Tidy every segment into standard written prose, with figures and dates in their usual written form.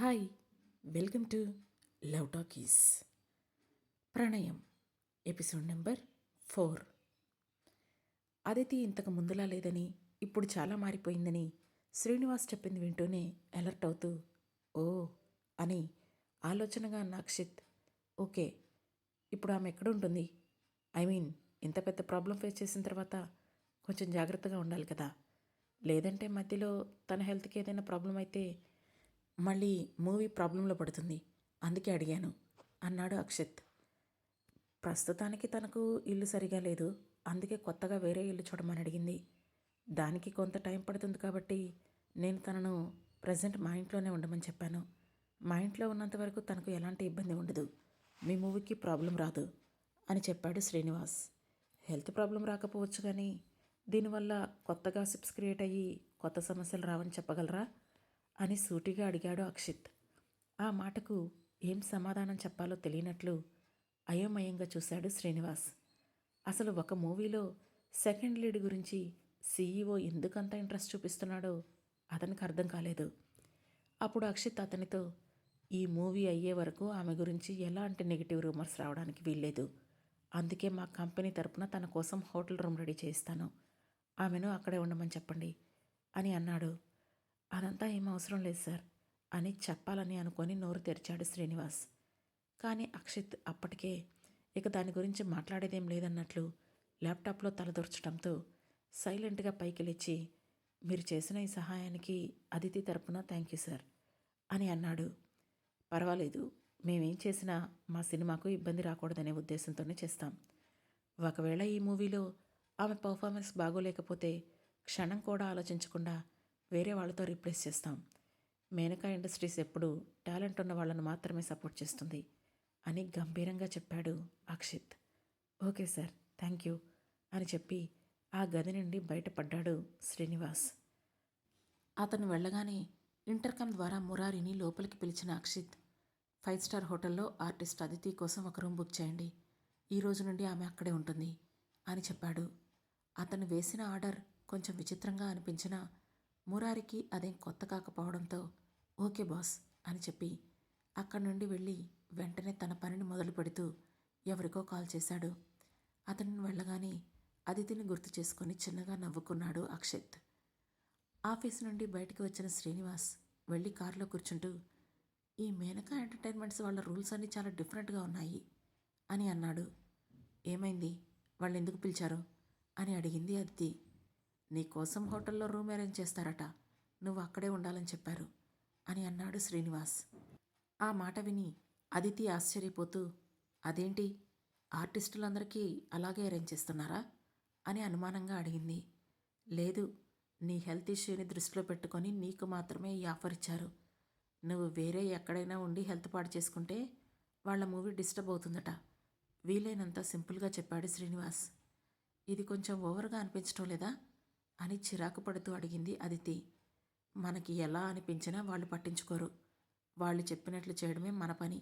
Hi, welcome to love talkies. ప్రణయం episode number 4. Aditi ఇంతకు ముందులా లేదని, ఇప్పుడు చాలా మారిపోయిందని శ్రీనివాస్ చెప్పింది వింటూనే అలర్ట్ అవుతూ ఓ అని ఆలోచనగా అన్న అక్షిత్, ఓకే, ఇప్పుడు ఆమె ఎక్కడుంటుంది? ఇంత పెద్ద ప్రాబ్లం ఫేస్ చేసిన తర్వాత కొంచెం జాగ్రత్తగా ఉండాలి కదా. లేదంటే మధ్యలో తన హెల్త్కి ఏదైనా ప్రాబ్లం అయితే మళ్ళీ మూవీ ప్రాబ్లంలో పడుతుంది. అందుకే అడిగాను అన్నాడు అక్షిత్. ప్రస్తుతానికి తనకు ఇల్లు సరిగా లేదు, అందుకే కొత్తగా వేరే ఇల్లు చూడమని అడిగింది. దానికి కొంత టైం పడుతుంది కాబట్టి నేను తనను ప్రజెంట్ మా ఇంట్లోనే ఉండమని చెప్పాను. మా ఇంట్లో ఉన్నంత వరకు తనకు ఎలాంటి ఇబ్బంది ఉండదు, మీ మూవీకి ప్రాబ్లం రాదు అని చెప్పాడు శ్రీనివాస్. హెల్త్ ప్రాబ్లం రాకపోవచ్చు, కానీ దీనివల్ల కొత్త గాసిప్స్ క్రియేట్ అయ్యి కొత్త సమస్యలు రావని చెప్పగలరా అని సూటిగా అడిగాడు అక్షిత్. ఆ మాటకు ఏం సమాధానం చెప్పాలో తెలియనట్లు అయోమయంగా చూశాడు శ్రీనివాస్. అసలు ఒక మూవీలో సెకండ్ లీడ్ గురించి సీఈఓ ఎందుకంత ఇంట్రెస్ట్ చూపిస్తున్నాడో అతనికి అర్థం కాలేదు. అప్పుడు అక్షిత్ అతనితో, ఈ మూవీ అయ్యే వరకు ఆమె గురించి ఎలాంటి నెగిటివ్ రూమర్స్ రావడానికి వీల్లేదు. అందుకే మా కంపెనీ తరపున తన కోసం హోటల్ రూమ్ రెడీ చేయిస్తాను, ఆమెను అక్కడే ఉండమని చెప్పండి అని అన్నాడు. అదంతా ఏం అవసరం లేదు సార్ అని చెప్పాలని అనుకొని నోరు తెరిచాడు శ్రీనివాస్. కానీ అక్షిత్ అప్పటికే ఇక దాని గురించి మాట్లాడేదేం లేదన్నట్లు ల్యాప్టాప్లో తలదొర్చడంతో సైలెంట్గా పైకి లేచి, మీరు చేసిన ఈ సహాయానికి అదితి తరపున థ్యాంక్ యూ సార్ అని అన్నాడు. పర్వాలేదు, మేమేం చేసినా మా సినిమాకు ఇబ్బంది రాకూడదనే ఉద్దేశంతోనే చేస్తాం. ఒకవేళ ఈ మూవీలో ఆమె పర్ఫార్మెన్స్ బాగోలేకపోతే క్షణం కూడా ఆలోచించకుండా వేరే వాళ్ళతో రీప్లేస్ చేస్తాం. మేనకా ఇండస్ట్రీస్ ఎప్పుడూ టాలెంట్ ఉన్న వాళ్ళను మాత్రమే సపోర్ట్ చేస్తుంది అని గంభీరంగా చెప్పాడు Akshith. Okay sir, thank you అని చెప్పి ఆ గది నుండి బయటపడ్డాడు శ్రీనివాస్. అతను వెళ్ళగానే ఇంటర్కమ్ ద్వారా మురారిని లోపలికి పిలిచిన అక్షిత్, 5 స్టార్ హోటల్లో ఆర్టిస్ట్ అదితి కోసం ఒక రూమ్ బుక్ చేయండి, ఈ రోజు నుండి ఆమె అక్కడే ఉంటుంది అని చెప్పాడు. అతను వేసిన ఆర్డర్ కొంచెం విచిత్రంగా అనిపించినా మురారికి అదేం కొత్త కాకపోవడంతో ఓకే బాస్ అని చెప్పి అక్కడి నుండి వెళ్ళి వెంటనే తన పనిని మొదలు పెడుతూ ఎవరికో కాల్ చేశాడు. అతను వెళ్ళగానే అదితిని గుర్తు చేసుకుని చిన్నగా నవ్వుకున్నాడు అక్షిత్. ఆఫీస్ నుండి బయటికి వచ్చిన శ్రీనివాస్ వెళ్ళి కారులో కూర్చుంటూ, ఈ మేనకా ఎంటర్టైన్మెంట్స్ వాళ్ళ రూల్స్ అన్నీ చాలా డిఫరెంట్గా ఉన్నాయి అని అన్నాడు. ఏమైంది, వాళ్ళు ఎందుకు పిలిచారు అని అడిగింది అదితి. నీకోసం హోటల్లో రూమ్ అరేంజ్ చేస్తారట, నువ్వు అక్కడే ఉండాలని చెప్పారు అని అన్నాడు శ్రీనివాస్. ఆ మాట విని అదితి ఆశ్చర్యపోతూ, అదేంటి, ఆర్టిస్టులందరికీ అలాగే అరేంజ్ చేస్తున్నారా అని అనుమానంగా అడిగింది. లేదు, నీ హెల్త్ ఇష్యూని దృష్టిలో పెట్టుకొని నీకు మాత్రమే ఈ ఆఫర్ ఇచ్చారు. నువ్వు వేరే ఎక్కడైనా ఉండి హెల్త్ పాడు చేసుకుంటే వాళ్ళ మూవీ డిస్టర్బ్ అవుతుందట, వీలైనంత సింపుల్గా చెప్పాడు శ్రీనివాస్. ఇది కొంచెం ఓవర్గా అనిపించడం లేదా అని చిరాకు పడుతూ అడిగింది అదితి. మనకి ఎలా అనిపించినా వాళ్ళు పట్టించుకోరు, వాళ్ళు చెప్పినట్లు చేయడమే మన పని.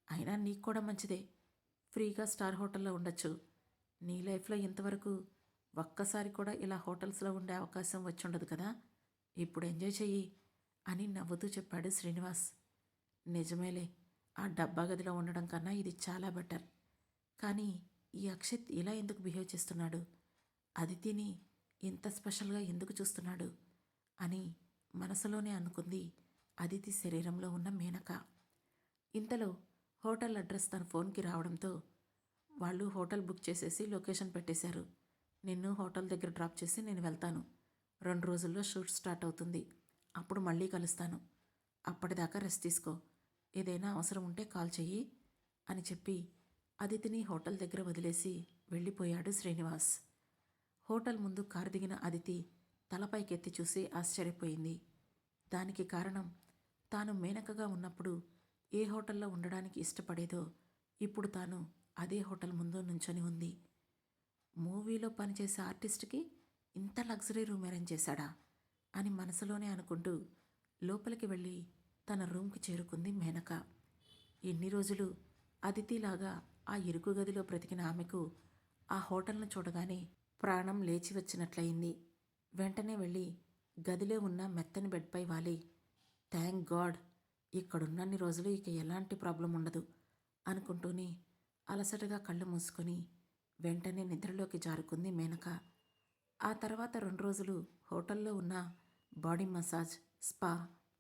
అయినా నీకు కూడా మంచిదే, ఫ్రీగా స్టార్ హోటల్లో ఉండొచ్చు. నీ లైఫ్లో ఇంతవరకు ఒక్కసారి కూడా ఇలా హోటల్స్లో ఉండే అవకాశం వచ్చుండదు కదా, ఇప్పుడు ఎంజాయ్ చెయ్యి అని నవ్వుతూ చెప్పాడు శ్రీనివాస్. నిజమేలే, ఆ డబ్బా గదిలో ఉండడం కన్నా ఇది చాలా బెటర్. కానీ ఈ అక్షిత్ ఇలా ఎందుకు బిహేవ్ చేస్తున్నాడు, అదితిని ఇంత స్పెషల్గా ఎందుకు చూస్తున్నాడు అని మనసులోనే అనుకుంది అదితి శరీరంలో ఉన్న మేనక. ఇంతలో హోటల్ అడ్రస్ తన ఫోన్కి రావడంతో వాళ్ళు హోటల్ బుక్ చేసేసి లొకేషన్ పెట్టేశారు. నిన్ను హోటల్ దగ్గర డ్రాప్ చేసి నేను వెళ్తాను, 2 రోజుల్లో షూట్ స్టార్ట్ అవుతుంది, అప్పుడు మళ్ళీ కలుస్తాను, అప్పటిదాకా రెస్ట్ తీసుకో, ఏదైనా అవసరం ఉంటే కాల్ చెయ్యి అని చెప్పి అదితిని హోటల్ దగ్గర వదిలేసి వెళ్ళిపోయాడు శ్రీనివాస్. హోటల్ ముందు కారు దిగిన అదితి తలపైకెత్తి చూసి ఆశ్చర్యపోయింది. దానికి కారణం, తాను మేనకగా ఉన్నప్పుడు ఏ హోటల్లో ఉండడానికి ఇష్టపడేదో ఇప్పుడు తాను అదే హోటల్ ముందు నుంచొని ఉంది. మూవీలో పనిచేసే ఆర్టిస్ట్కి ఇంత లగ్జరీ రూమ్ అరేంజ్ చేశాడా అని మనసులోనే అనుకుంటూ లోపలికి వెళ్ళి తన రూమ్కి చేరుకుంది మేనక. ఎన్ని రోజులు అదితిలాగా ఆ ఇరుకు గదిలో బ్రతికిన ఆమెకు ఆ హోటల్ను చూడగానే ప్రాణం లేచి వచ్చినట్లయింది. వెంటనే వెళ్ళి గదిలో ఉన్న మెత్తని బెడ్పై వాలి, థ్యాంక్ గాడ్, ఇక్కడున్నన్ని రోజులు ఇక ఎలాంటి ప్రాబ్లం ఉండదు అనుకుంటూనే అలసటగా కళ్ళు మూసుకొని వెంటనే నిద్రలోకి జారుకుంది మేనక. ఆ తర్వాత 2 రోజులు హోటల్లో ఉన్న బాడీ మసాజ్, స్పా,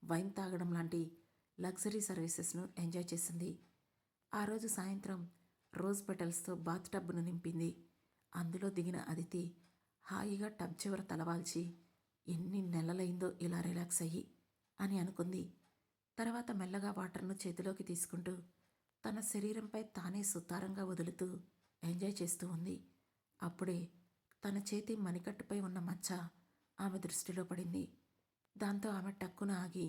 వైన్ తాగడం లాంటి లగ్జరీ సర్వీసెస్ను ఎంజాయ్ చేసింది. ఆ రోజు సాయంత్రం రోజ్ పెటల్స్తో బాత్ టబ్ను నింపింది. అందులో దిగిన అదితి హాయిగా టబ్ చివర తలవాల్చి ఎన్ని నెలలైందో ఇలా రిలాక్స్ అయ్యి అని అనుకుంది. తర్వాత మెల్లగా వాటర్ను చేతిలోకి తీసుకుంటూ తన శరీరంపై తానే సుతారంగా వదులుతూ ఎంజాయ్ చేస్తూ ఉంది. అప్పుడే తన చేతి మణికట్టుపై ఉన్న మచ్చ ఆమె దృష్టిలో పడింది. దాంతో ఆమె టక్కున ఆగి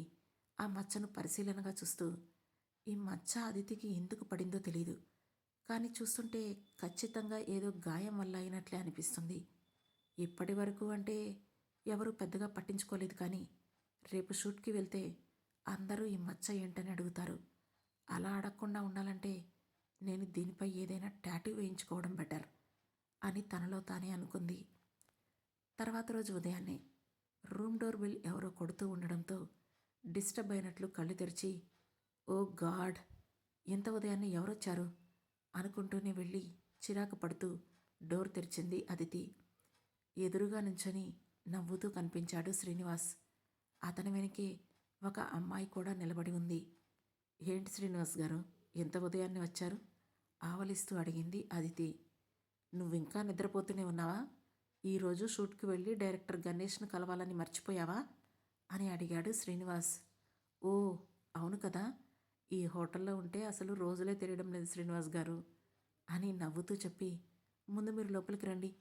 ఆ మచ్చను పరిశీలనగా చూస్తూ, ఈ మచ్చ అదితికి ఎందుకు పడిందో తెలీదు, కానీ చూస్తుంటే ఖచ్చితంగా ఏదో గాయం వల్ల అయినట్లే అనిపిస్తుంది. ఇప్పటి వరకు అంటే ఎవరూ పెద్దగా పట్టించుకోలేదు, కానీ రేపు షూట్కి వెళ్తే అందరూ ఈ మచ్చ ఏంటని అడుగుతారు. అలా అడగకుండా ఉండాలంటే నేను దీనిపై ఏదైనా టాటూ వేయించుకోవడం బెటర్ అని తనలో తానే అనుకుంది. తర్వాత రోజు ఉదయాన్నే రూమ్ డోర్ బెల్ ఎవరో కొడుతూ ఉండడంతో డిస్టర్బ్ అయినట్లు కళ్ళు తెరిచి, ఓ గాడ్, ఎంత ఉదయాన్నే ఎవరొచ్చారు అనుకుంటూనే వెళ్ళి చిరాకు పడుతూ డోర్ తెరిచింది అదితి. ఎదురుగా నుంచొని నవ్వుతూ కనిపించాడు శ్రీనివాస్. అతని వెనకే ఒక అమ్మాయి కూడా నిలబడి ఉంది. ఏంటి శ్రీనివాస్ గారు, ఎంత ఉదయాన్నే వచ్చారు ఆవలిస్తూ అడిగింది అదితి. నువ్వింకా నిద్రపోతూనే ఉన్నావా? ఈరోజు షూట్కి వెళ్ళి డైరెక్టర్ గణేష్ను కలవాలని మర్చిపోయావా అని అడిగాడు శ్రీనివాస్. ఓ అవును కదా, ఈ హోటల్లో ఉంటే అసలు రోజులే తెలియడం లేదు శ్రీనివాస్ గారు అని నవ్వుతూ చెప్పి, ముందు మీరు లోపలికి రండి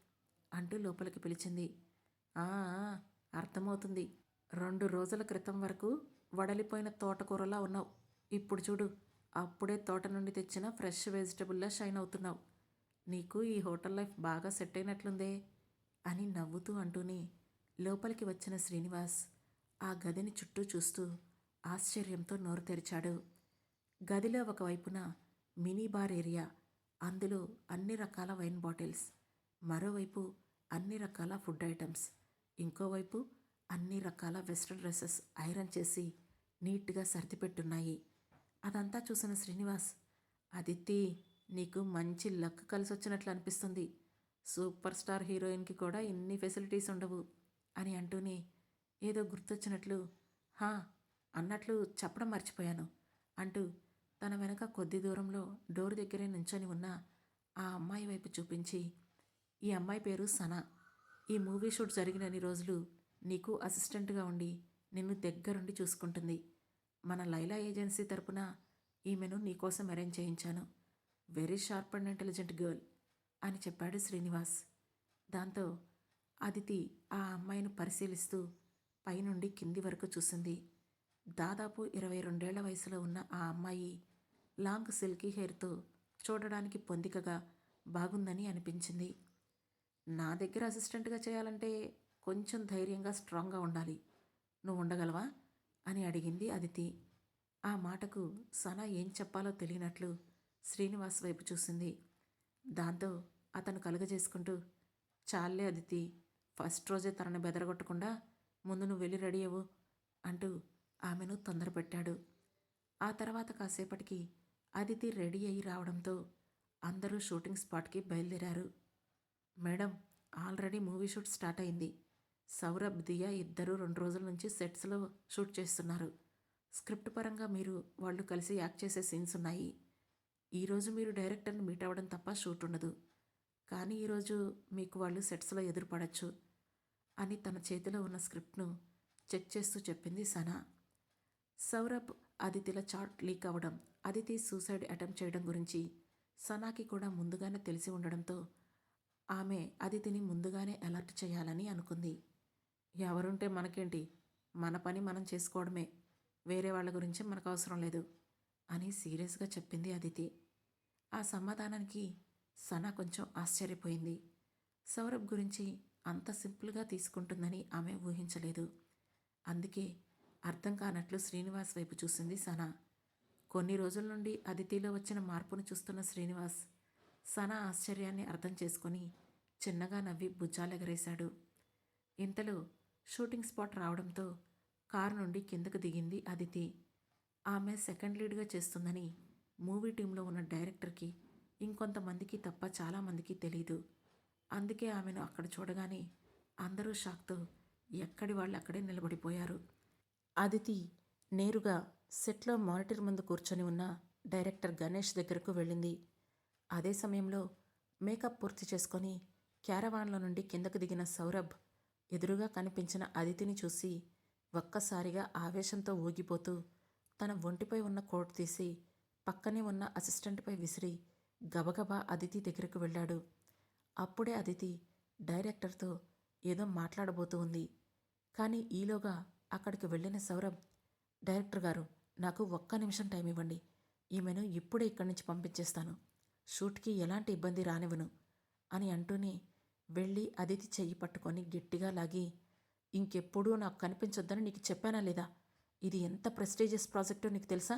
అంటూ లోపలికి పిలిచింది. ఆ అర్థమవుతుంది, 2 రోజుల క్రితం వరకు వడలిపోయిన తోటకూరలా ఉన్నావు. ఇప్పుడు చూడు, అప్పుడే తోట నుండి తెచ్చిన ఫ్రెష్ వెజిటబుల్లా షైన్ అవుతున్నావు. నీకు ఈ హోటల్ లైఫ్ బాగా సెట్ అయినట్లుందే అని నవ్వుతూ అంటూనే లోపలికి వచ్చిన శ్రీనివాస్ ఆ గదిని చుట్టూ చూస్తూ ఆశ్చర్యంతో నోరు తెరిచాడు. గదిలో ఒకవైపున మినీ బార్ ఏరియా, అందులో అన్ని రకాల వైన్ బాటిల్స్, మరోవైపు అన్ని రకాల ఫుడ్ ఐటమ్స్, ఇంకోవైపు అన్ని రకాల వెస్ట్రన్ డ్రెస్సెస్ ఐరన్ చేసి నీట్గా సర్దిపెట్టున్నాయి. అదంతా చూసిన శ్రీనివాస్, అదితి, నీకు మంచి లక్ కలిసొచ్చినట్లు అనిపిస్తుంది. సూపర్ స్టార్ హీరోయిన్కి కూడా ఇన్ని ఫెసిలిటీస్ ఉండవు అని అంటూనే ఏదో గుర్తొచ్చినట్లు, హా అన్నట్లు చెప్పడం మర్చిపోయాను అంటూ తన వెనక కొద్ది దూరంలో డోర్ దగ్గరే నుంచొని ఉన్న ఆ అమ్మాయి వైపు చూపించి, ఈ అమ్మాయి పేరు సనా. ఈ మూవీ షూట్ జరిగినన్ని రోజులు నీకు అసిస్టెంట్గా ఉండి నిన్ను దగ్గరుండి చూసుకుంటుంది. మన లైలా ఏజెన్సీ తరపున ఈమెను నీకోసం అరేంజ్ చేయించాను. Very sharp and intelligent girl అని చెప్పాడు శ్రీనివాస్. దాంతో అదితి ఆ అమ్మాయిని పరిశీలిస్తూ పైనుండి కింది వరకు చూసింది. దాదాపు 22 ఏళ్ల వయసులో ఉన్న ఆ అమ్మాయి లాంగ్ సిల్కీ హెయిర్తో చూడడానికి పొందికగా బాగుందని అనిపించింది. నా దగ్గర అసిస్టెంట్గా చేయాలంటే కొంచెం ధైర్యంగా స్ట్రాంగ్గా ఉండాలి. నువ్వు ఉండగలవా అని అడిగింది అదితి. ఆ మాటకు సనా ఏం చెప్పాలో తెలియనట్లు శ్రీనివాస్ వైపు చూసింది. దాంతో అతను కలుగజేసుకుంటూ, చాలే అదితి, ఫస్ట్ రోజే తనని బెదరగొట్టకుండా ముందు నువ్వు వెళ్ళి రెడీ అవ్వు అంటూ ఆమెను తొందరపెట్టాడు. ఆ తర్వాత కాసేపటికి అదితి రెడీ అయి రావడంతో అందరూ షూటింగ్ స్పాట్కి బయలుదేరారు. Madam, already movie shoot start అయింది. సౌరభ్, దియా ఇద్దరూ 2 రోజుల నుంచి సెట్స్లో షూట్ చేస్తున్నారు. స్క్రిప్ట్ పరంగా మీరు వాళ్ళు కలిసి యాక్ట్ చేసే సీన్స్ ఉన్నాయి. ఈరోజు మీరు డైరెక్టర్ని మీట్ అవ్వడం తప్ప షూట్ ఉండదు, కానీ ఈరోజు మీకు వాళ్ళు సెట్స్లో ఎదురుపడచ్చు అని తన చేతిలో ఉన్న స్క్రిప్ట్ను చెక్ చేస్తూ చెప్పింది సనా. సౌరభ్, అదితిల చాట్ లీక్ అవ్వడం, అదితి సూసైడ్ అటెంప్ట్ చేయడం గురించి సనాకి కూడా ముందుగానే తెలిసి ఉండడంతో ఆమె అదితిని ముందుగానే అలర్ట్ చేయాలని అనుకుంది. ఎవరుంటే మనకేంటి, మన పని మనం చేసుకోవడమే, వేరే వాళ్ళ గురించి మనకు అవసరం లేదు అని సీరియస్గా చెప్పింది అదితి. ఆ సమాధానానికి సనా కొంచెం ఆశ్చర్యపోయింది. సౌరభ్ గురించి అంత సింపుల్గా తీసుకుంటుందని ఆమె ఊహించలేదు. అందుకే అర్థం కానట్లు శ్రీనివాస్ వైపు చూసింది సనా. కొన్ని రోజుల నుండి అదితిలో వచ్చిన మార్పును చూస్తున్న శ్రీనివాస్ సనా ఆశ్చర్యాన్ని అర్థం చేసుకొని చిన్నగా నవ్వి భుజాలెగరేశాడు. ఇంతలో షూటింగ్ స్పాట్ రావడంతో కారు నుండి కిందకు దిగింది అదితి. ఆమె సెకండ్ లీడ్గా చేస్తుందని మూవీ టీంలో ఉన్న డైరెక్టర్కి ఇంకొంతమందికి తప్ప చాలామందికి తెలీదు. అందుకే ఆమెను అక్కడ చూడగానే అందరూ షాక్తో ఎక్కడి వాళ్ళు అక్కడే నిలబడిపోయారు. అదితి నేరుగా సెట్లో మానిటర్ ముందు కూర్చొని ఉన్న డైరెక్టర్ గణేష్ దగ్గరకు వెళ్ళింది. అదే సమయంలో మేకప్ పూర్తి చేసుకొని క్యారవాన్లో నుండి కిందకు దిగిన సౌరభ్ ఎదురుగా కనిపించిన అదితిని చూసి ఒక్కసారిగా ఆవేశంతో ఊగిపోతూ తన ఒంటిపై ఉన్న కోట్ తీసి పక్కనే ఉన్న అసిస్టెంట్పై విసిరి గబగబా అదితి దగ్గరకు వెళ్ళాడు. అప్పుడే అదితి డైరెక్టర్తో ఏదో మాట్లాడబోతూ ఉంది. కానీ ఈలోగా అక్కడికి వెళ్ళిన సౌరభ్, డైరెక్టర్ గారు, నాకు ఒక్క నిమిషం టైం ఇవ్వండి. ఈమెను ఇప్పుడే ఇక్కడి నుంచి పంపించేస్తాను. షూట్కి ఎలాంటి ఇబ్బంది రానివ్వను అని అంటూనే వెళ్ళి అదితి చెయ్యి పట్టుకొని గట్టిగా లాగి, ఇంకెప్పుడూ నాకు కనిపించొద్దని నీకు చెప్పానా లేదా? ఇది ఎంత ప్రెస్టీజియస్ ప్రాజెక్టో నీకు తెలుసా?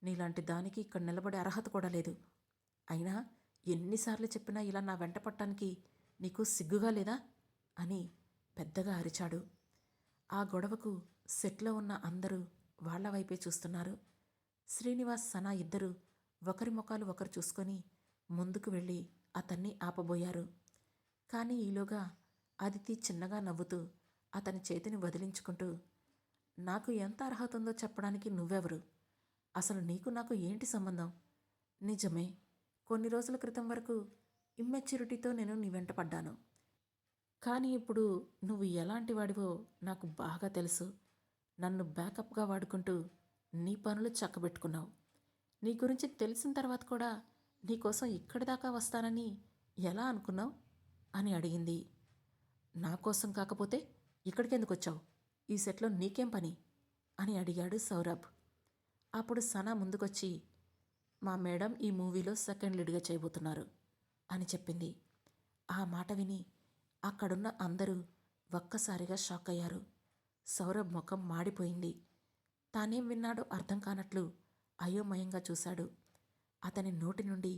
నీలాంటి దానికి ఇక్కడ నిలబడే అర్హత కూడా లేదు. అయినా ఎన్నిసార్లు చెప్పినా ఇలా నా వెంట పట్టడానికి నీకు సిగ్గుగా లేదా అని పెద్దగా అరిచాడు. ఆ గొడవకు సెట్లో ఉన్న అందరూ వాళ్ల వైపే చూస్తున్నారు. శ్రీనివాస్, సనా ఇద్దరూ ఒకరి ముఖాలు ఒకరు చూసుకొని ముందుకు వెళ్ళి అతన్ని ఆపబోయారు. కానీ ఈలోగా అదితి చిన్నగా నవ్వుతూ అతని చేతిని వదిలించుకుంటూ, నాకు ఎంత అర్హత ఉందో చెప్పడానికి నువ్వెవరు? అసలు నీకు నాకు ఏంటి సంబంధం? నిజమే, కొన్ని రోజుల క్రితం వరకు ఇమ్మెచ్యూరిటీతో నేను నీ వెంట పడ్డాను. కానీ ఇప్పుడు నువ్వు ఎలాంటి వాడివో నాకు బాగా తెలుసు. నన్ను బ్యాకప్గా వాడుకుంటూ నీ పనులు చక్కబెట్టుకున్నావు. నీ గురించి తెలిసిన తర్వాత కూడా నీకోసం ఇక్కడి దాకా వస్తానని ఎలా అనుకున్నావు అని అడిగింది. నా కోసం కాకపోతే ఇక్కడికెందుకు వచ్చావు? ఈ సెట్లో నీకేం పని అని అడిగాడు సౌరభ్. అప్పుడు సనా ముందుకొచ్చి, మా మేడం ఈ మూవీలో సెకండ్ లీడ్గా చేయబోతున్నారు అని చెప్పింది. ఆ మాట విని అక్కడున్న అందరూ ఒక్కసారిగా షాక్ అయ్యారు. సౌరభ్ ముఖం మాడిపోయింది. తానేం విన్నాడో అర్థం కానట్లు అయోమయంగా చూశాడు. అతని నోటి నుండి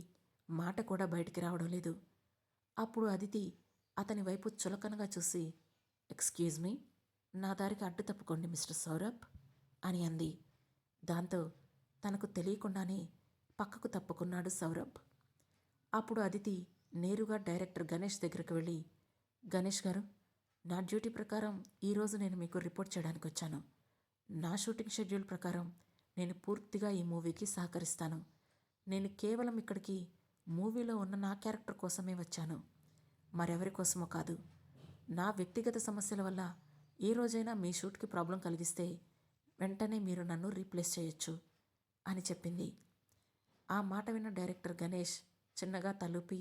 మాట కూడా బయటికి రావడం లేదు. అప్పుడు అదితి అతని వైపు చులకనగా చూసి, ఎక్స్క్యూజ్ మీ, నా దారికి అడ్డు తప్పుకోండి మిస్టర్ సౌరభ్ అని అంది. దాంతో తనకు తెలియకుండానే పక్కకు తప్పుకున్నాడు సౌరభ్. అప్పుడు అదితి నేరుగా డైరెక్టర్ గణేష్ దగ్గరకు వెళ్ళి, గణేష్ గారు, నా డ్యూటీ ప్రకారం ఈరోజు నేను మీకు రిపోర్ట్ చేయడానికి వచ్చాను. నా షూటింగ్ షెడ్యూల్ ప్రకారం నేను పూర్తిగా ఈ మూవీకి సహకరిస్తాను. నేను కేవలం ఇక్కడికి మూవీలో ఉన్న నా క్యారెక్టర్ కోసమే వచ్చాను, మరెవరి కోసమో కాదు. నా వ్యక్తిగత సమస్యల వల్ల ఏ రోజైనా మీ షూట్కి ప్రాబ్లం కలిగిస్తే వెంటనే మీరు నన్ను రీప్లేస్ చేయొచ్చు అని చెప్పింది. ఆ మాట విన్న డైరెక్టర్ గణేష్ చిన్నగా తలూపి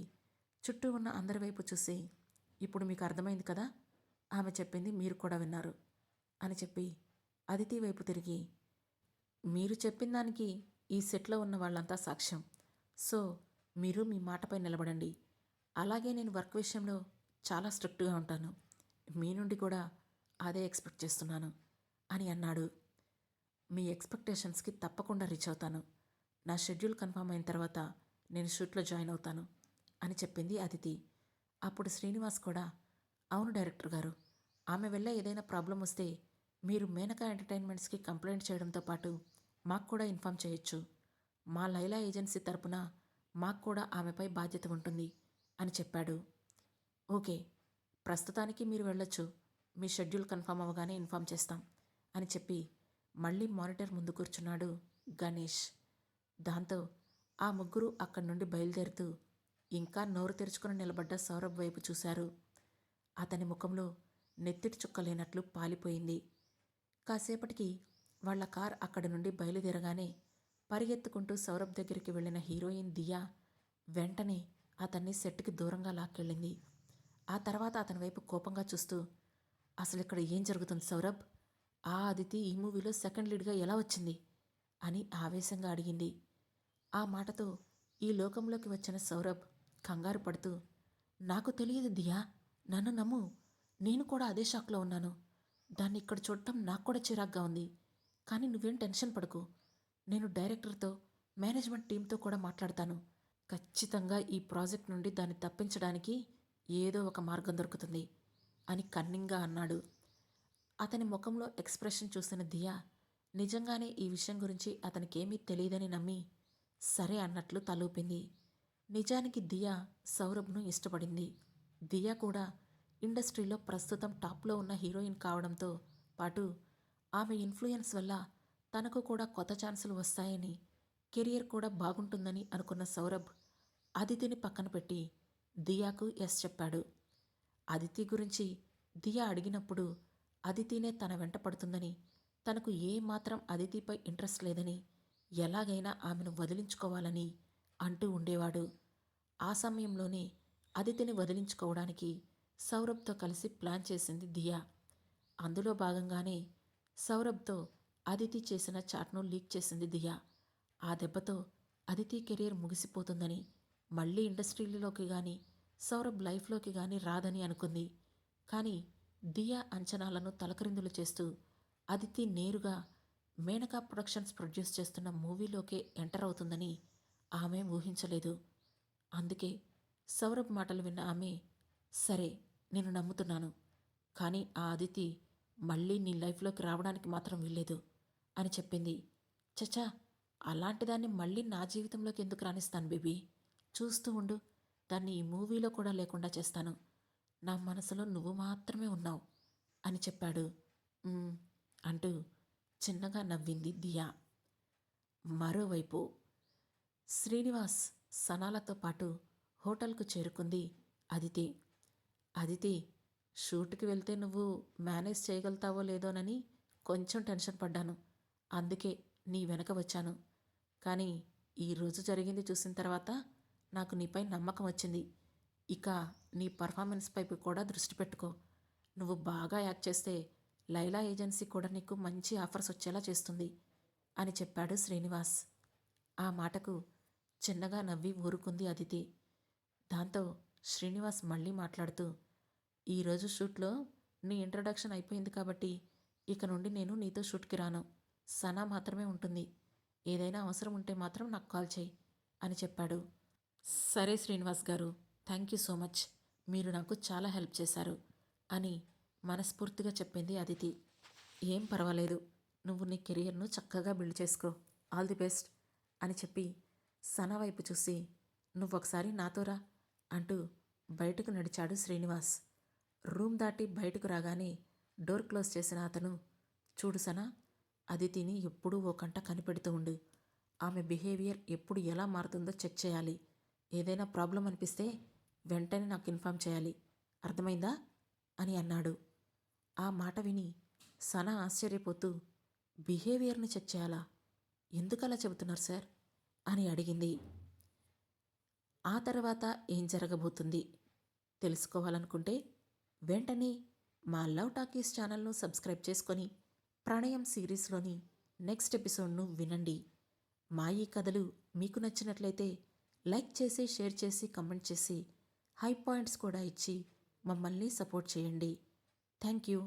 చుట్టూ ఉన్న అందరి వైపు చూసి, ఇప్పుడు మీకు అర్థమైంది కదా, ఆమె చెప్పింది మీరు కూడా విన్నారు అని చెప్పి అదితి వైపు తిరిగి, మీరు చెప్పిన దానికి ఈ సెట్లో ఉన్న వాళ్ళంతా సాక్ష్యం. సో మీరు మీ మాటపై నిలబడండి. అలాగే నేను వర్క్ విషయంలో చాలా స్ట్రిక్ట్గా ఉంటాను. మీ నుండి కూడా అదే ఎక్స్పెక్ట్ చేస్తున్నాను అని అన్నాడు. మీ ఎక్స్పెక్టేషన్స్కి తప్పకుండా రీచ్ అవుతాను. నా షెడ్యూల్ కన్ఫర్మ్ అయిన తర్వాత నేను షూట్లో జాయిన్ అవుతాను అని చెప్పింది అదితి. అప్పుడు శ్రీనివాస్ కూడా, అవును డైరెక్టర్ గారు, ఆమె వల్ల ఏదైనా ప్రాబ్లం వస్తే మీరు మేనకా ఎంటర్టైన్మెంట్స్కి కంప్లైంట్ చేయడంతో పాటు మాకు కూడా ఇన్ఫామ్ చేయొచ్చు. మా లైలా ఏజెన్సీ తరపున మాకు కూడా ఆమెపై బాధ్యత ఉంటుంది అని చెప్పాడు. ఓకే, ప్రస్తుతానికి మీరు వెళ్ళొచ్చు. మీ షెడ్యూల్ కన్ఫర్మ్ అవ్వగానే ఇన్ఫామ్ చేస్తాం అని చెప్పి మళ్ళీ మానిటర్ ముందు కూర్చున్నాడు గణేష్. దాంతో ఆ ముగ్గురు అక్కడి నుండి బయలుదేరుతూ ఇంకా నోరు తెరుచుకుని నిలబడ్డ సౌరభ్ వైపు చూశారు. అతని ముఖంలో నెత్తిటి చుక్కలేనట్లు పాలిపోయింది. కాసేపటికి వాళ్ల కార్ అక్కడి నుండి బయలుదేరగానే పరిగెత్తుకుంటూ సౌరభ్ దగ్గరికి వెళ్ళిన హీరోయిన్ దియా వెంటనే అతన్ని సెట్కి దూరంగా లాక్కెళ్ళింది. ఆ తర్వాత అతని వైపు కోపంగా చూస్తూ, అసలు ఇక్కడ ఏం జరుగుతుంది సౌరభ్? ఆ అదితి ఈ మూవీలో సెకండ్ లీడ్గా ఎలా వచ్చింది అని ఆవేశంగా అడిగింది. ఆ మాటతో ఈ లోకంలోకి వచ్చిన సౌరభ్ కంగారు పడుతూ, నాకు తెలియదు దియా, నన్ను నమ్ము, నేను కూడా అదే షాక్లో ఉన్నాను. దాన్ని ఇక్కడ చూడటం నాకు కూడా చిరాగ్గా ఉంది. కానీ నువ్వేం టెన్షన్ పడకు, నేను డైరెక్టర్తో మేనేజ్మెంట్ టీంతో కూడా మాట్లాడతాను. ఖచ్చితంగా ఈ ప్రాజెక్ట్ నుండి దాన్ని తప్పించడానికి ఏదో ఒక మార్గం దొరుకుతుంది అని కన్నింగ్గా అన్నాడు. అతని ముఖంలో ఎక్స్ప్రెషన్ చూసిన దియా నిజంగానే ఈ విషయం గురించి అతనికేమీ తెలియదని నమ్మి సరే అన్నట్లు తలూపింది. నిజానికి దియా సౌరభ్ను ఇష్టపడింది. దియా కూడా ఇండస్ట్రీలో ప్రస్తుతం టాప్లో ఉన్న హీరోయిన్ కావడంతో పాటు ఆమె ఇన్ఫ్లుయెన్స్ వల్ల తనకు కూడా కొత్త ఛాన్సులు వస్తాయని, కెరియర్ కూడా బాగుంటుందని అనుకున్న సౌరభ్ అదితిని పక్కన పెట్టి దియాకు ఎస్ చెప్పాడు. అదితి గురించి దియా అడిగినప్పుడు అదితినే తన వెంట పడుతుందని, తనకు ఏమాత్రం అదితిపై ఇంట్రెస్ట్ లేదని, ఎలాగైనా ఆమెను వదిలించుకోవాలని అంటూ ఉండేవాడు. ఆ సమయంలోనే అదితిని వదిలించుకోవడానికి సౌరభ్తో కలిసి ప్లాన్ చేసింది దియా. అందులో భాగంగానే సౌరభ్తో అదితి చేసిన చాట్ను లీక్ చేసింది దియా. ఆ దెబ్బతో అదితి కెరీర్ ముగిసిపోతుందని, మళ్ళీ ఇండస్ట్రీలోకి కానీ సౌరభ్ లైఫ్లోకి కానీ రాదని అనుకుంది. కానీ దియా అంచనాలను తలక్రిందులు చేస్తూ అదితి నేరుగా మేనకా ప్రొడక్షన్స్ ప్రొడ్యూస్ చేస్తున్న మూవీలోకే ఎంటర్ అవుతుందని ఆమె ఊహించలేదు. అందుకే సౌరభ్ మాటలు విన్న ఆమె, సరే నేను నమ్ముతున్నాను, కానీ ఆ అదితి మళ్ళీ నీ లైఫ్లోకి రావడానికి మాత్రం వీల్లేదు అని చెప్పింది. చచా, అలాంటిదాన్ని మళ్ళీ నా జీవితంలోకి ఎందుకు రాణిస్తాను బేబీ, చూస్తూ ఉండు, దాన్ని ఈ మూవీలో కూడా లేకుండా చేస్తాను, నా మనసులో నువ్వు మాత్రమే ఉన్నావు అని చెప్పాడు. అంటూ చిన్నగా నవ్వింది దియా. మరోవైపు శ్రీనివాస్ సనాలతో పాటు హోటల్కు చేరుకుంది అదితి. అదితి, షూట్కి వెళ్తే నువ్వు మేనేజ్ చేయగలుగుతావో లేదోనని కొంచెం టెన్షన్ పడ్డాను, అందుకే నీ వెనక వచ్చాను. కానీ ఈరోజు జరిగింది చూసిన తర్వాత నాకు నీపై నమ్మకం వచ్చింది. ఇక నీ పర్ఫార్మెన్స్ పైపు కూడా దృష్టి పెట్టుకో. నువ్వు బాగా యాక్ట్ చేస్తే లైలా ఏజెన్సీ కూడా నీకు మంచి ఆఫర్స్ వచ్చేలా చేస్తుంది అని చెప్పాడు శ్రీనివాస్. ఆ మాటకు చిన్నగా నవ్వి ఊరుకుంది అదితి. దాంతో శ్రీనివాస్ మళ్ళీ మాట్లాడుతూ, ఈరోజు షూట్లో నీ ఇంట్రడక్షన్ అయిపోయింది కాబట్టి ఇక నుండి నేను నీతో షూట్కి రాను, సనా మాత్రమే ఉంటుంది, ఏదైనా అవసరం ఉంటే మాత్రం నాకు కాల్ చేయి అని చెప్పాడు. సరే శ్రీనివాస్ గారు, థ్యాంక్ యూ సో మచ్, మీరు నాకు చాలా హెల్ప్ చేశారు అని మనస్ఫూర్తిగా చెప్పింది అదితి. ఏం పర్వాలేదు, నువ్వు నీ కెరియర్ను చక్కగా బిల్డ్ చేసుకో, ఆల్ ది బెస్ట్ అని చెప్పి సనా వైపు చూసి, నువ్వొకసారి నాతో రా అంటూ బయటకు నడిచాడు శ్రీనివాస్. రూమ్ దాటి బయటకు రాగానే డోర్ క్లోజ్ చేసిన అతను, చూడు సనా, అదితిని ఎప్పుడూ ఓ కంట కనిపెడుతూ ఉండు, ఆమె బిహేవియర్ ఎప్పుడు ఎలా మారుతుందో చెక్ చేయాలి, ఏదైనా ప్రాబ్లం అనిపిస్తే వెంటనే నాకు ఇన్ఫామ్ చేయాలి, అర్థమైందా అని అన్నాడు. ఆ మాట విని సనా ఆశ్చర్యపోతూ, బిహేవియర్ని చెక్ చేయాలా, ఎందుకలా చెబుతున్నారు సార్ అని అడిగింది. ఆ తర్వాత ఏం జరగబోతుంది తెలుసుకోవాలనుకుంటే వెంటనే మా లవ్ టాకీస్ ఛానల్ను సబ్స్క్రైబ్ చేసుకొని ప్రణయం సిరీస్లోని నెక్స్ట్ ఎపిసోడ్ను వినండి. మా ఈ కథలు మీకు నచ్చినట్లయితే లైక్ చేసి, షేర్ చేసి, కమెంట్ చేసి, హై పాయింట్స్ కూడా ఇచ్చి మమ్మల్ని సపోర్ట్ చేయండి. Thank you.